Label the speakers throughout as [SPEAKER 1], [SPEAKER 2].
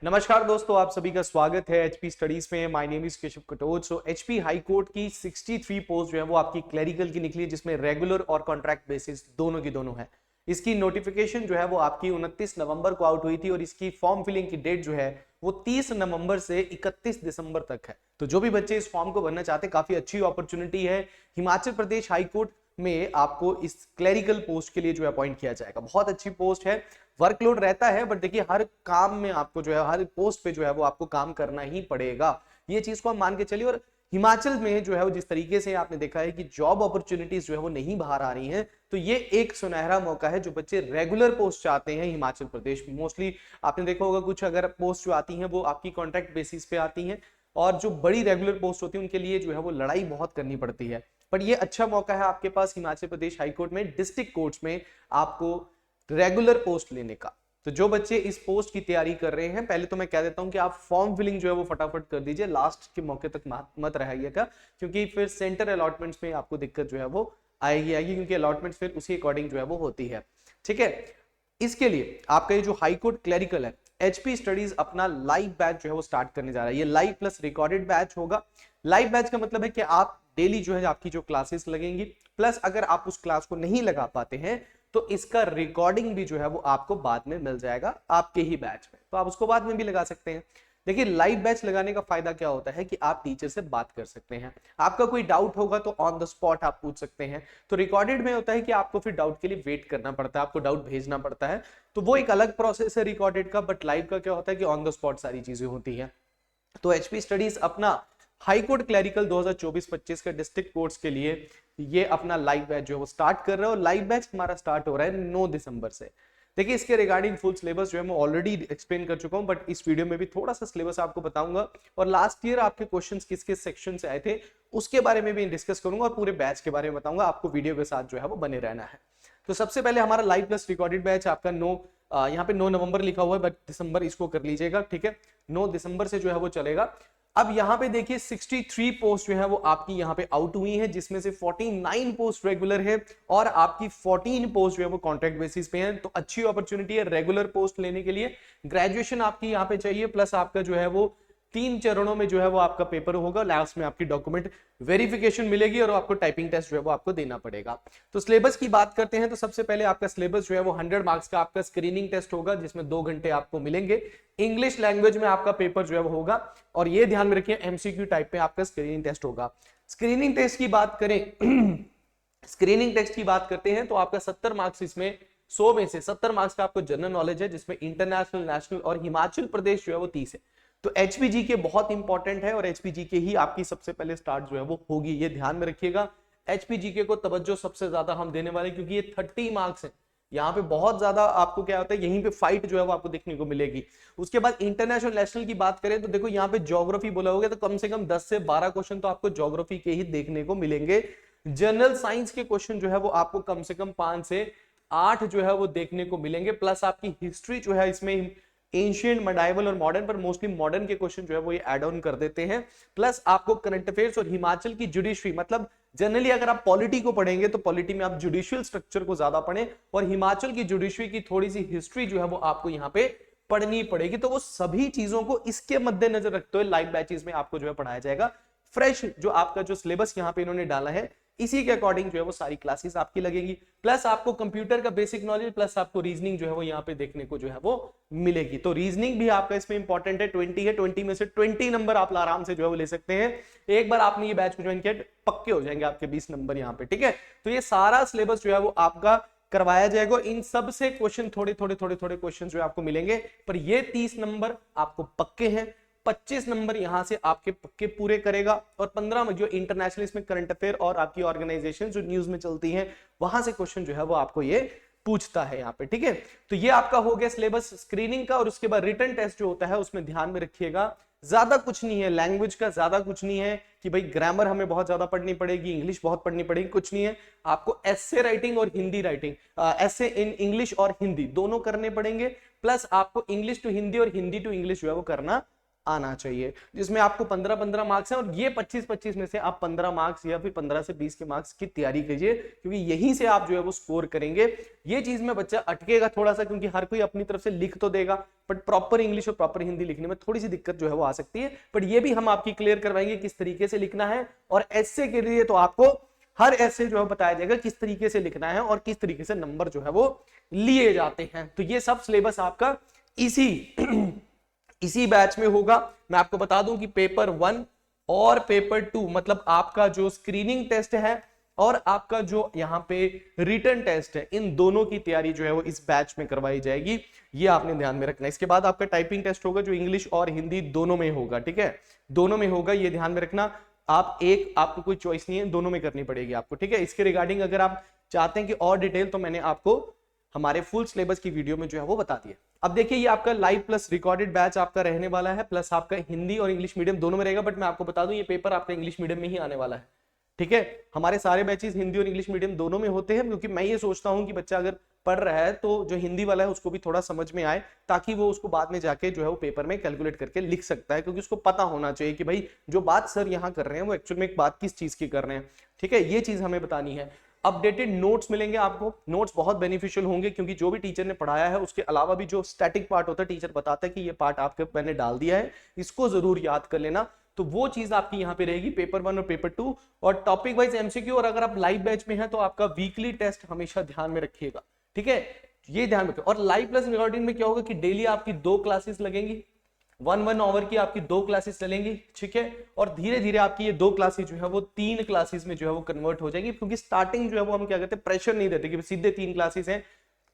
[SPEAKER 1] नमस्कार दोस्तों, आप सभी का स्वागत है एचपी स्टडीज में। My name is Keshav Katoch. So HP high court की 63 पोस्ट जो है वो आपकी क्लरिकल की निकली है, जिसमें रेगुलर और कॉन्ट्रैक्ट बेसिस दोनों की दोनों है। इसकी नोटिफिकेशन जो है वो आपकी 29 नवंबर को आउट हुई थी और इसकी फॉर्म फिलिंग की डेट जो है वो 30 नवंबर से 31 दिसंबर तक है। तो जो भी बच्चे इस फॉर्म को भरना चाहते हैं, काफी अच्छी अपॉर्चुनिटी है। हिमाचल प्रदेश हाई कोर्ट में आपको इस क्लरिकल पोस्ट के लिए जो अपॉइंट किया जाएगा। बहुत अच्छी पोस्ट है, वर्कलोड रहता है, बट देखिए हर काम में आपको जो है, हर पोस्ट पे जो है वो आपको काम करना ही पड़ेगा। ये चीज को हम मान के चलिए। और हिमाचल में जो है वो जिस तरीके से आपने देखा है कि जॉब अपॉर्चुनिटीज जो है वो नहीं बाहर आ रही हैं, तो ये एक सुनहरा मौका है जो बच्चे रेगुलर पोस्ट चाहते हैं हिमाचल प्रदेश में। मोस्टली आपने देखा होगा कुछ अगर पोस्ट जो आती हैं वो आपकी कॉन्ट्रैक्ट बेसिस पे आती हैं, और जो बड़ी रेगुलर पोस्ट होती है उनके लिए जो है वो लड़ाई बहुत करनी पड़ती है। पर ये अच्छा मौका है आपके पास हिमाचल प्रदेश हाईकोर्ट में डिस्ट्रिक्ट कोर्ट्स में आपको रेगुलर पोस्ट लेने का। तो जो बच्चे इस पोस्ट की तैयारी कर रहे हैं, पहले तो मैं कह देता हूं कि आप फॉर्म फिलिंग जो है वो फटाफट कर दीजिए, लास्ट के मौके तक मत रहिएगा, क्योंकि फिर सेंटर अलॉटमेंट्स में आपको दिक्कत जो है वो आएगी, क्योंकि अलॉटमेंट फिर उसी अकॉर्डिंग जो है वो होती है। ठीक है, इसके लिए आपका ये जो हाईकोर्ट क्लरिकल है, एचपी स्टडीज अपना लाइव बैच जो है वो स्टार्ट करने जा रहा है। ये लाइव प्लस रिकॉर्डेड बैच होगा। लाइव बैच का मतलब है कि आप डेली जो है आपकी जो क्लासेस लगेंगी, प्लस अगर आप उस क्लास को नहीं लगा पाते हैं तो इसका रिकॉर्डिंग भी जो है वो आपको बाद में मिल जाएगा आपके ही बैच में, तो आप उसको बाद में भी लगा सकते हैं। देखिए लाइव बैच लगाने का फायदा क्या होता है कि आप टीचर से बात कर सकते हैं, आपका कोई डाउट होगा तो ऑन द स्पॉट आप पूछ सकते हैं। तो रिकॉर्डेड में होता है कि आपको फिर डाउट के लिए वेट करना पड़ता है, आपको डाउट भेजना पड़ता है, तो वो एक अलग प्रोसेस है रिकॉर्डेड का। बट लाइव का क्या होता है कि ऑन द स्पॉट सारी चीजें होती हैं। तो एचपी स्टडीज अपना हाईकोर्ट क्लरिकल 2024-25 के डिस्ट्रिक्ट कोर्ट्स के लिए ये अपना लाइव बैच जो है वो स्टार्ट कर रहे हो। लाइव बैच हमारा स्टार्ट हो रहा है 9 दिसंबर से। देखिए इसके रिगार्डिंग फुल सिलेबस जो है मैं ऑलरेडी एक्सप्लेन कर चुका हूं, बट इस वीडियो में भी थोड़ा सा सिलेबस आपको बताऊंगा, और लास्ट ईयर आपके क्वेश्चंस किस किस सेक्शन से आए थे उसके बारे में भी डिस्कस करूंगा, और पूरे बैच के बारे में बताऊंगा। आपको वीडियो के साथ जो है वो बने रहना है। तो सबसे पहले हमारा लाइव प्लस रिकॉर्डेड बैच आपका यहाँ पे 9 नवंबर लिखा हुआ है, बट दिसंबर इसको कर लीजिएगा। ठीक है, 9 दिसंबर से जो है वो चलेगा। अब यहाँ पे देखिए 63 पोस्ट जो है वो आपकी यहाँ पे आउट हुई है, जिसमें से 49 पोस्ट रेगुलर है और आपकी 14 पोस्ट जो है वो कॉन्ट्रैक्ट बेसिस पे है। तो अच्छी अपॉर्चुनिटी है रेगुलर पोस्ट लेने के लिए। ग्रेजुएशन आपकी यहाँ पे चाहिए, प्लस आपका जो है वो 3 चरणों में जो है वो आपका पेपर होगा। लास्ट में आपकी डॉक्यूमेंट वेरिफिकेशन मिलेगी और आपको टाइपिंग टेस्ट जो है वो आपको देना पड़ेगा। तो सिलेबस की बात करते हैं, तो सबसे पहले आपका सिलेबस जो है वो 100 मार्क्स का आपका स्क्रीनिंग टेस्ट होगा, जिसमें 2 घंटे आपको मिलेंगे। इंग्लिश लैंग्वेज में आपका पेपर जो है वो होगा, और ये ध्यान में रखिए एमसीक्यू टाइप पे आपका स्क्रीनिंग टेस्ट होगा। स्क्रीनिंग टेस्ट की बात करें स्क्रीनिंग टेस्ट की बात करते हैं तो आपका 70 मार्क्स, इसमें 100 में से 70 मार्क्स का आपको जनरल नॉलेज है, जिसमें इंटरनेशनल, नेशनल और हिमाचल प्रदेश जो है वो 30 है। तो एचपीजी के बहुत इंपॉर्टेंट है, और एचपीजी के ही आपकी सबसे पहले स्टार्ट जो है वो होगी, ये ध्यान में रखिएगा। एचपीजी के को तवज्जो सबसे ज्यादा हम देने वाले, क्योंकि ये 30 मार्क्स है। यहाँ पे बहुत ज्यादा आपको क्या होता है, यहीं पे फाइट जो है वो आपको देखने को मिलेगी। उसके बाद इंटरनेशनल, नेशनल की बात करें तो देखो यहाँ पे ज्योग्राफी बोला होगा, तो कम से कम 10 से 12 क्वेश्चन तो आपको ज्योग्राफी के ही देखने को मिलेंगे। जनरल साइंस के क्वेश्चन जो है वो आपको कम से कम 5 से 8 जो है वो देखने को मिलेंगे। प्लस आपकी हिस्ट्री जो है इसमें एंशिएंट, मेडाइवल और मॉडर्न, पर मोस्टली मॉडर्न के क्वेश्चन जो है वो ये ऐड ऑन कर देते हैं। प्लस आपको करंट अफेयर्स और हिमाचल की जुडिशरी, मतलब जनरली अगर आप पॉलिटी को पढ़ेंगे तो पॉलिटी में आप जुडिशियल स्ट्रक्चर को ज्यादा पढ़ें, और हिमाचल की जुडिशरी की थोड़ी सी हिस्ट्री जो है वो आपको यहाँ पे पढ़नी पड़ेगी। तो वो सभी चीजों को इसके मद्देनजर रखते हुए लाइव बैचेस में आपको जो है पढ़ाया जाएगा। फ्रेश जो आपका जो सिलेबस यहाँ पे इन्होंने डाला है, इसी के अकॉर्डिंग जो है वो सारी क्लासेस आपकी लगेंगी। प्लस आपको कंप्यूटर का बेसिक नॉलेज, प्लस आपको रीजनिंग जो है वो यहाँ पे देखने को जो है वो मिलेगी। तो रीजनिंग भी आपका इसमें इंपॉर्टेंट है, 20 है, 20 में से 20 नंबर आप आराम से जो है वो ले सकते हैं। एक बार आपने ये बैच को ज्वाइन किया पक्के हो जाएंगे आपके 20 नंबर यहाँ पे। ठीक है, तो ये सारा सिलेबस जो है वो आपका करवाया जाएगा। इन सब से क्वेश्चन थोड़े क्वेश्चन जो है आपको मिलेंगे, पर ये 30 नंबर आपको पक्के हैं। 25 नंबर यहां से आपके पक्के पूरे करेगा, और 15 में जो इंटरनेशनल, इसमें करंट अफेयर और आपकी ऑर्गेनाइजेशन जो न्यूज में चलती हैं वहां से क्वेश्चन जो है वो आपको ये पूछता है यहाँ पे। ठीक है, तो ये आपका हो गया सिलेबस स्क्रीनिंग का। और उसके बाद रिटन टेस्ट जो होता है उसमें ध्यान में रखिएगा, ज्यादा कुछ नहीं है लैंग्वेज का, ज्यादा कुछ नहीं है कि भाई ग्रामर हमें बहुत ज्यादा पढ़नी पड़ेगी, इंग्लिश बहुत पढ़नी पड़ेगी, कुछ नहीं है। आपको एस्से राइटिंग और Hindi writing, essay in English और हिंदी दोनों करने पड़ेंगे। प्लस आपको इंग्लिश टू हिंदी और हिंदी टू इंग्लिश जो है वो करना आना चाहिए, जिसमें आपको 15-15 मार्क्स हैं और ये 25-25 में से आप 15 मार्क्स या फिर 15 से 20 के मार्क्स की तैयारी कीजिए, क्योंकि यहीं से आप जो है वो स्कोर करेंगे। ये चीज में बच्चा अटकेगा थोड़ा सा, क्योंकि हर कोई अपनी तरफ से लिख तो देगा, बट प्रॉपर इंग्लिश और प्रॉपर हिंदी लिखने में थोड़ी सी दिक्कत जो है वो आ सकती है। बट ये भी हम आपकी क्लियर करवाएंगे किस तरीके से लिखना है, और एस्से के लिए तो आपको हर एस्से जो है बताया जाएगा किस तरीके से लिखना है और किस तरीके से नंबर जो है वो लिए जाते हैं। तो ये सब सिलेबस आपका इसी बैच में होगा। मैं आपको बता दूं कि पेपर 1 और पेपर 2 मतलब आपका जो स्क्रीनिंग टेस्ट है और आपका जो यहाँ पे रिटन टेस्ट है, इन दोनों की तैयारी जो है वो इस बैच में करवाई जाएगी। ये आपने ध्यान में रखना है। इसके बाद आपका टाइपिंग टेस्ट होगा जो इंग्लिश और हिंदी दोनों में होगा, ठीक है, दोनों में होगा, ये ध्यान में रखना। आपको कोई चॉइस नहीं है, दोनों में करनी पड़ेगी आपको, ठीक है। इसके रिगार्डिंग अगर आप चाहते हैं कि और डिटेल, तो मैंने आपको हमारे फुल सिलेबस की वीडियो में जो है वो बता दिया। अब देखिए ये आपका लाइव प्लस रिकॉर्डेड बैच आपका रहने वाला है, प्लस आपका हिंदी और इंग्लिश मीडियम दोनों में रहेगा। बट मैं आपको बता दूं ये पेपर आपका इंग्लिश मीडियम में ही आने वाला है, ठीक है। हमारे सारे बैचेस हिंदी और इंग्लिश मीडियम दोनों में होते हैं, क्योंकि मैं ये सोचता हूं कि बच्चा अगर पढ़ रहा है तो जो हिंदी वाला है उसको भी थोड़ा समझ में आए, ताकि वो उसको बाद में जाके जो है वो पेपर में कैलकुलेट करके लिख सकता है, क्योंकि उसको पता होना चाहिए कि भाई जो बात सर यहाँ कर रहे हैं वो एक्चुअल में एक बात किस चीज की कर रहे हैं, ठीक है। ये चीज हमें बतानी है। अपडेटेड नोट्स मिलेंगे आपको, नोट्स बहुत बेनिफिशियल होंगे, क्योंकि जो भी टीचर ने पढ़ाया है उसके अलावा भी जो स्टैटिक पार्ट होता है, टीचर बताता है कि ये पार्ट आपके मैंने डाल दिया है, इसको जरूर याद कर लेना। तो वो चीज आपकी यहाँ पे रहेगी पेपर 1 और पेपर 2, और टॉपिक वाइज एमसीक्यू। और अगर आप लाइव बैच में हैं तो आपका वीकली टेस्ट हमेशा ध्यान में रखिएगा, ठीक है, ये ध्यान रखिए। और लाइव प्लस रिकॉर्डिंग में क्या होगा कि डेली आपकी 2 क्लासेस लगेंगी, 1 आवर की आपकी 2 क्लासेस चलेंगी, ठीक है। और धीरे धीरे आपकी ये 2 क्लासेस जो है वो 3 क्लासेस में जो है वो कन्वर्ट हो जाएगी, क्योंकि स्टार्टिंग जो है वो हम क्या कहते हैं प्रेशर नहीं देते कि सीधे 3 क्लासेस हैं,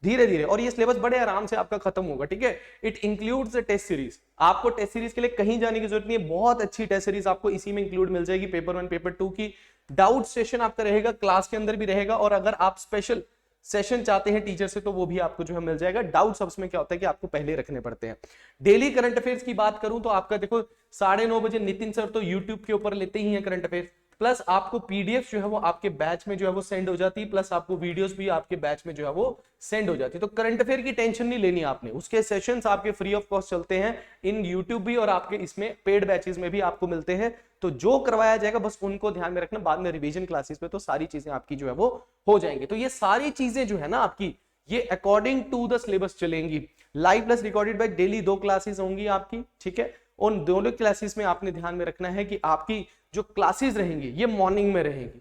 [SPEAKER 1] धीरे धीरे। और ये सिलेबस बड़े आराम से आपका खत्म होगा, ठीक है। It includes the test series, आपको टेस्ट सीरीज के लिए कहीं जाने की जरूरत नहीं है, बहुत अच्छी टेस्ट सीरीज आपको इसी में इंक्लूड मिल जाएगी। पेपर 1 पेपर 2 की डाउट सेशन आपका रहेगा, क्लास के अंदर भी रहेगा, और अगर आप स्पेशल सेशन चाहते हैं टीचर से तो वो भी आपको जो है मिल जाएगा। डाउट सबस में क्या होता है कि आपको पहले रखने पड़ते हैं। डेली करंट अफेयर्स की बात करूं तो आपका देखो 9:30 बजे नितिन सर तो यूट्यूब के ऊपर लेते ही हैं करंट अफेयर्स, प्लस आपको पीडीएफ जो है वो आपके बैच में जो है वो सेंड हो जाती है, प्लस आपको वीडियोस भी आपके बैच में जो है वो सेंड हो जाती है। तो करंट अफेयर की टेंशन नहीं लेनी आपने, उसके सेशंस आपके फ्री ऑफ कॉस्ट चलते हैं इन यूट्यूब भी, और आपके इसमें पेड बैचेस में भी आपको मिलते हैं। तो जो करवाया जाएगा बस उनको ध्यान में रखना, बाद में रिवीजन क्लासेस में तो सारी चीजें आपकी जो है वो हो जाएंगी। तो ये सारी चीजें जो है ना आपकी ये अकॉर्डिंग टू द सिलेबस चलेंगी। Live plus recorded batch daily 2 classes होंगी आपकी, ठीक है। उन दोनों क्लासेस में आपने ध्यान में रखना है कि आपकी जो क्लासेस रहेंगी ये मॉर्निंग में रहेंगी।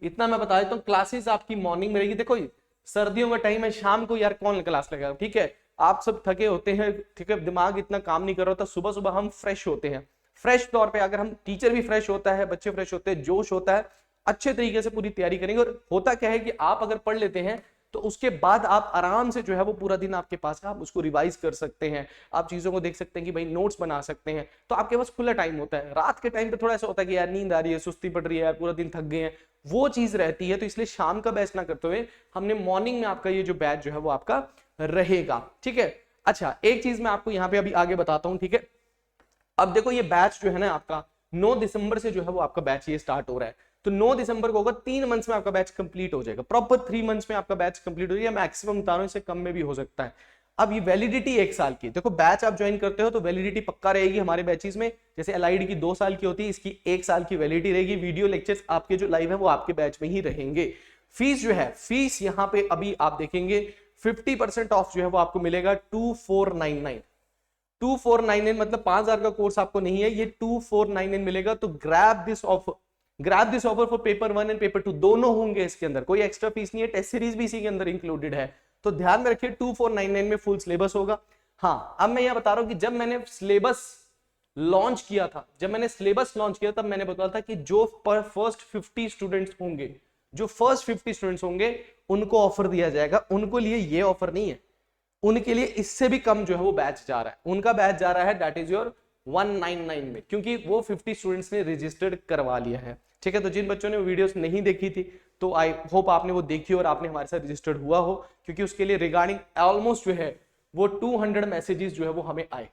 [SPEAKER 1] इतना मैं बता देता हूँ, क्लासेस आपकी मॉर्निंग में रहेगी। देखो सर्दियों का टाइम है, शाम को यार कौन क्लास लगाएगा, ठीक है, आप सब थके होते हैं, ठीक है, दिमाग इतना काम नहीं कर रहा होता, सुबह सुबह हम फ्रेश होते हैं, फ्रेश तौर पे अगर हम टीचर भी फ्रेश होता है, बच्चे फ्रेश होते हैं, जोश होता है, अच्छे तरीके से पूरी तैयारी करेंगे। और होता क्या है कि आप अगर पढ़ लेते हैं तो उसके बाद आप आराम से जो है वो पूरा दिन आपके पास है, आप उसको रिवाइज कर सकते हैं, आप चीजों को देख सकते हैं कि भाई नोट्स बना सकते हैं, तो आपके पास खुला टाइम होता है। रात के टाइम पे थोड़ा ऐसा होता है कि यार नींद आ रही है, सुस्ती पड़ रही है, यार पूरा दिन थक गए हैं, वो चीज रहती है। तो इसलिए शाम का बैच ना करते हुए हमने मॉर्निंग में आपका ये जो बैच जो है वो आपका रहेगा, ठीक है। अच्छा एक चीज मैं आपको यहाँ पे अभी आगे बताता हूँ, ठीक है। अब देखो ये बैच जो है ना आपका 9 दिसंबर से जो है वो आपका बैच ये स्टार्ट हो रहा है, तो 9 दिसंबर को होगा, 3 मंथ्स में आपका बैच कंप्लीट हो जाएगा, प्रॉपर 3 मंथ्स में आपका बैच कंप्लीट हो जाएगा, मैक्सिमम बता रहा हूं, इससे कम में भी हो सकता है। अब ये वैलिडिटी 1 साल की, देखो बैच आप ज्वाइन करते हो तो वैलिडिटी पक्का रहेगी हमारे बैचेस में, जैसे एलाइड की 2 साल की होती है, इसकी 1 साल की वैलिडिटी रहेगी। वीडियो लेक्चर्स आपके जो लाइव है वो आपके बैच में ही रहेंगे। फीस जो है, फीस यहाँ पे अभी आप देखेंगे 50% ऑफ जो है वो आपको मिलेगा 2499, 2499 मतलब 5000 का कोर्स आपको नहीं है, ये 2499 मिलेगा। तो grab this offer for paper 1 and paper 2 दोनों होंगे इसके अंदर, कोई एक्स्ट्रा फीस नहीं है, टेस्ट सीरीज भी इसी के अंदर इंक्लूडेड है। तो ध्यान में रखिए 2499 में फुल सिलेबस होगा। हाँ अब मैं यह बता रहा हूं कि जब मैंने सिलेबस लॉन्च किया था, तब मैंने बताया था कि जो फर्स्ट 50 स्टूडेंट्स होंगे, जो फर्स्ट 50 स्टूडेंट्स होंगे उनको ऑफर दिया जाएगा। उनको लिए ये ऑफर नहीं है, उनके लिए इससे भी कम जो है वो बैच जा रहा है, उनका बैच जा रहा है दैट इज योर 199 में, क्योंकि वो 50 स्टूडेंट्स ने रजिस्टर्ड करवा लिया है, ठीक है। तो जिन बच्चों ने वीडियोस नहीं देखी थी तो आई होप आपने वो देखी और आपने हमारे साथ रजिस्टर्ड हुआ हो, क्योंकि उसके लिए रिगार्डिंग ऑलमोस्ट जो है वो 200 मैसेजेस जो है वो हमें आए,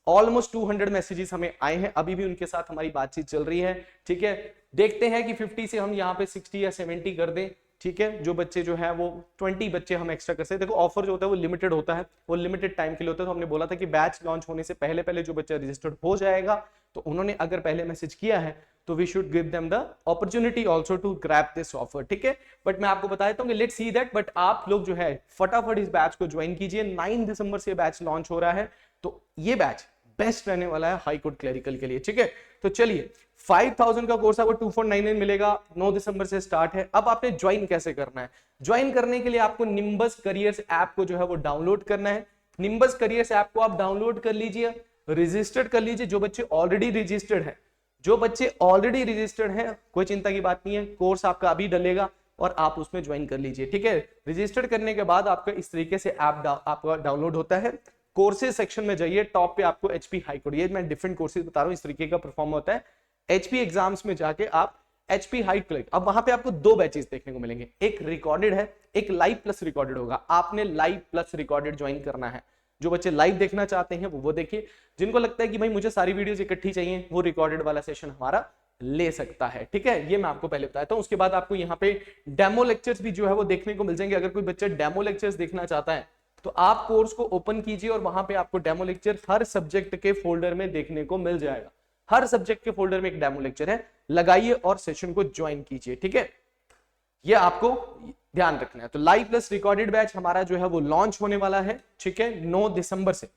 [SPEAKER 1] ऑलमोस्ट 200 मैसेजेस हमें आए हैं, अभी भी उनके साथ हमारी बातचीत चल रही है, ठीक है। देखते हैं कि 50 से हम यहाँ पे 60 या 70 कर दें, ठीक है, जो बच्चे जो है वो 20 बच्चे हम एक्स्ट्रा कर सकते हैं। देखो ऑफर जो होता है वो लिमिटेड होता है, वो लिमिटेड टाइम के लिए होता है। तो हमने बोला था कि बैच लॉन्च होने से पहले पहले जो बच्चा रजिस्टर्ड हो जाएगा, तो उन्होंने अगर पहले मैसेज किया है तो we should give them the opportunity also to grab this offer, ठीक है। बट मैं आपको बता देता हूँ कि लेट्स सी दैट, बट आप लोग जो है फटाफट इस बैच को ज्वाइन कीजिए। 9 दिसंबर से बैच लॉन्च हो रहा है, तो ये बैच बेस्ट रहने वाला है हाई कोर्ट क्लरिकल के लिए, ठीक है। तो चलिए 5000 का कोर्स आपको 2499 मिलेगा, 9 दिसंबर से स्टार्ट है। अब आपने ज्वाइन कैसे करना है? ज्वाइन करने के लिए आपको निम्बस करियर्स ऐप को जो है वो डाउनलोड करना है। निम्बस करियर्स ऐप को आप डाउनलोड कर लीजिए, रजिस्टर्ड कर लीजिए। जो बच्चे ऑलरेडी रजिस्टर्ड है, जो बच्चे ऑलरेडी रजिस्टर्ड हैं, कोई चिंता की बात नहीं है, कोर्स आपका अभी डलेगा और आप उसमें ज्वाइन कर लीजिए, ठीक है। रजिस्टर्ड करने के बाद आपका इस तरीके से ऐप आपका डाउनलोड होता है। कोर्सेज सेक्शन में जाइए, टॉप पे आपको एचपी हाई कोर्ट, ये मैं डिफरेंट कोर्सेज बता रहा हूँ, इस तरीके का परफॉर्म होता है। एचपी एग्जाम्स में जाके आप एचपी हाई क्लिक, अब वहां पे आपको 2 बैचेस देखने को मिलेंगे, एक रिकॉर्डेड है, एक लाइव प्लस रिकॉर्डेड होगा। आपने लाइव प्लस रिकॉर्डेड ज्वाइन करना है। जो बच्चे लाइव देखना चाहते हैं वो देखिए, जिनको लगता है कि भाई मुझे सारी वीडियोस इकट्ठी चाहिए, वो रिकॉर्डेड वाला सेशन हमारा ले सकता है, ठीक है। ये मैं आपको पहले बताता हूँ। उसके बाद आपको यहाँ पे डेमो लेक्चर्स भी जो है वो देखने को मिल जाएंगे। अगर कोई बच्चा डेमो लेक्चर्स देखना चाहता है तो आप कोर्स को ओपन कीजिए और वहां पे आपको डेमो लेक्चर हर सब्जेक्ट के फोल्डर में देखने को मिल जाएगा। हर सब्जेक्ट के फोल्डर में एक डेमो लेक्चर है, लगाइए और सेशन को ज्वाइन कीजिए, ठीक है। ये आपको ध्यान रखना है। तो लाइव प्लस रिकॉर्डेड बैच हमारा जो है वो लॉन्च होने वाला है, ठीक है, 9 दिसंबर से।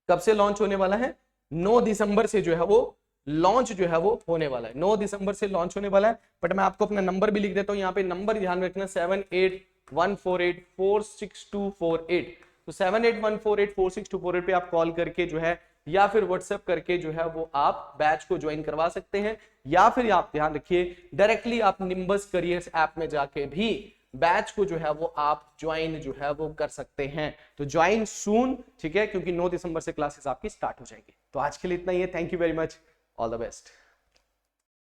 [SPEAKER 1] कब से लॉन्च होने वाला है? 9 दिसंबर से जो है वो लॉन्च जो है वो होने वाला है। 9 दिसंबर से लॉन्च होने वाला है। बट मैं आपको अपना नंबर भी लिख देता हूँ, यहाँ पे नंबर ध्यान रखना, 7814846248। तो 7814846248 पे आप कॉल करके जो है या फिर व्हाट्सएप करके जो है वो आप बैच को ज्वाइन करवा सकते हैं, या फिर आप ध्यान रखिए डायरेक्टली आप निम्बस करियर्स ऐप में जाके भी बैच को जो है वो आप ज्वाइन जो है वो कर सकते हैं। तो ज्वाइन सून, ठीक है, क्योंकि 9 दिसंबर से क्लासेस आपकी स्टार्ट हो जाएंगी। तो आज के लिए इतना ही है। Thank you very much, all the best.